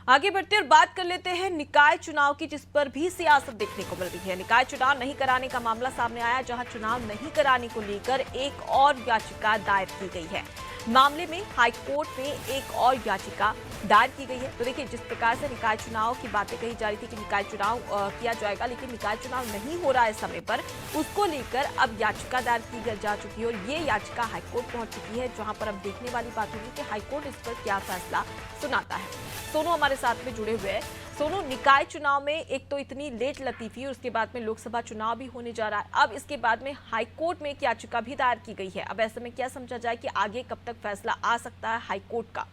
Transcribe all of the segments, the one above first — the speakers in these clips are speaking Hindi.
आगे बढ़ते और बात कर लेते हैं निकाय चुनाव की, जिस पर भी सियासत देखने को मिल रही है। निकाय चुनाव नहीं कराने का मामला सामने आया, जहां चुनाव नहीं कराने को लेकर एक और याचिका दायर की गई है। मामले में हाईकोर्ट में एक और याचिका दायर की गई है। तो देखिए, जिस प्रकार से निकाय चुनाव की बातें कही जा रही थी कि निकाय चुनाव किया जाएगा, लेकिन निकाय चुनाव नहीं हो रहा है समय पर, उसको लेकर अब याचिका दायर की जा चुकी है और ये याचिका हाईकोर्ट पहुंच चुकी है, जहां पर अब देखने वाली बात होगी कि हाईकोर्ट इस पर क्या फैसला सुनाता है। सोनू हमारे साथ में जुड़े हुए हैं। सोनू, निकाय चुनाव में एक तो इतनी लेट लतीफी और उसके बाद में लोकसभा चुनाव भी होने जा रहा है, अब इसके बाद में हाईकोर्ट में एक याचिका भी दायर की गई है। अब ऐसे में क्या समझा जाए कि आगे कब तक फैसला आ सकता है हाईकोर्ट का?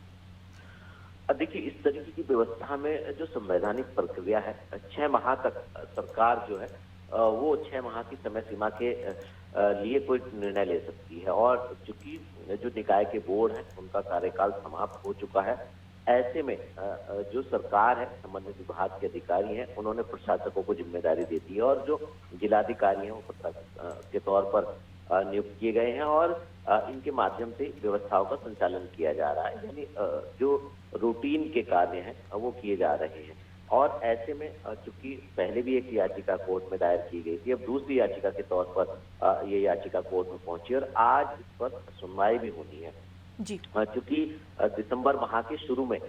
देखिए, इस तरीके की व्यवस्था में जो संवैधानिक प्रक्रिया है, 6 माह तक सरकार जो है वो 6 माह की समय सीमा के लिए कोई निर्णय ले सकती है। और चूंकि जो निकाय के बोर्ड है उनका कार्यकाल समाप्त हो चुका है, ऐसे में जो सरकार है, संबंधित विभाग के अधिकारी हैं, उन्होंने प्रशासकों को जिम्मेदारी दे दी है और जो जिलाधिकारी हैं वो प्रशासक के तौर पर नियुक्त किए गए हैं और इनके माध्यम से व्यवस्थाओं का संचालन किया जा रहा है। यानी जो रूटीन के कार्य हैं वो किए जा रहे हैं। और ऐसे में चूंकि पहले भी एक याचिका कोर्ट में दायर की गई थी, अब दूसरी याचिका के तौर पर ये याचिका कोर्ट में पहुंची और आज इस पर सुनवाई भी होनी है जी। चूंकि दिसंबर माह के शुरू में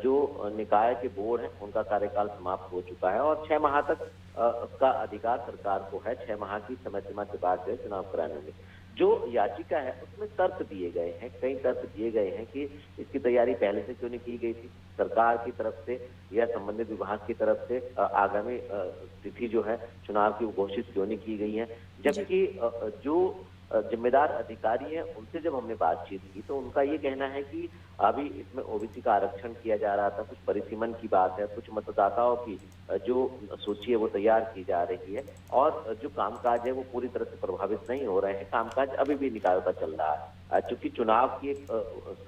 जो निकाय के बोर्ड है उनका कार्यकाल समाप्त हो चुका है और 6 माह तक उसका अधिकार सरकार को है, 6 माह की समय सीमा के बाद जो चुनाव कराने में। जो याचिका है उसमें तर्क दिए गए हैं, कई तर्क दिए गए हैं कि इसकी तैयारी पहले से क्यों नहीं की गई थी, सरकार की तरफ से या संबंधित विभाग की तरफ से आगामी तिथि जो है चुनाव की घोषित क्यों नहीं की गई है। जबकि जो जिम्मेदार अधिकारी हैं उनसे जब हमने बातचीत की तो उनका ये कहना है कि अभी इसमें ओबीसी का आरक्षण किया जा रहा था, कुछ परिसीमन की बात है, कुछ मतदाताओं की जो सूची है वो तैयार की जा रही है और जो कामकाज है वो पूरी तरह से प्रभावित नहीं हो रहे हैं। कामकाज अभी भी निकायों का चल रहा है। चूंकि चुनाव की एक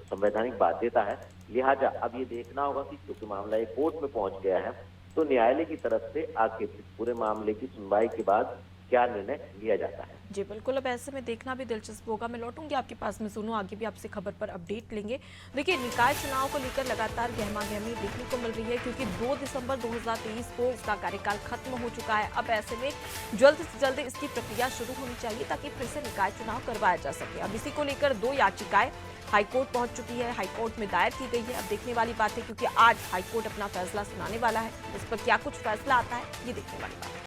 संवैधानिक बाध्यता है, लिहाजा अब ये देखना होगा कि क्योंकि मामला एक कोर्ट में पहुंच गया है तो न्यायालय की तरफ से आगे पूरे मामले की सुनवाई के बाद क्या निर्णय लिया जाता है। जी बिल्कुल, अब ऐसे में देखना भी दिलचस्प होगा। मैं लौटूंगी आपके पास में सोनू, आगे भी आपसे खबर पर अपडेट लेंगे। देखिए, निकाय चुनाव को लेकर लगातार गहमा-गहमी देखने को मिल रही है, क्योंकि 2 दिसंबर 2023 को इसका कार्यकाल खत्म हो चुका है। अब ऐसे में जल्द से जल्द इसकी प्रक्रिया शुरू होनी चाहिए ताकि फिर से निकाय चुनाव करवाया जा सके। अब इसी को लेकर 2 याचिकाएं हाईकोर्ट पहुंच चुकी है, हाईकोर्ट में दायर की गई है। अब देखने वाली बात है, क्योंकि आज हाईकोर्ट अपना फैसला सुनाने वाला है, इस पर क्या कुछ फैसला आता है ये देखने वाली बात है।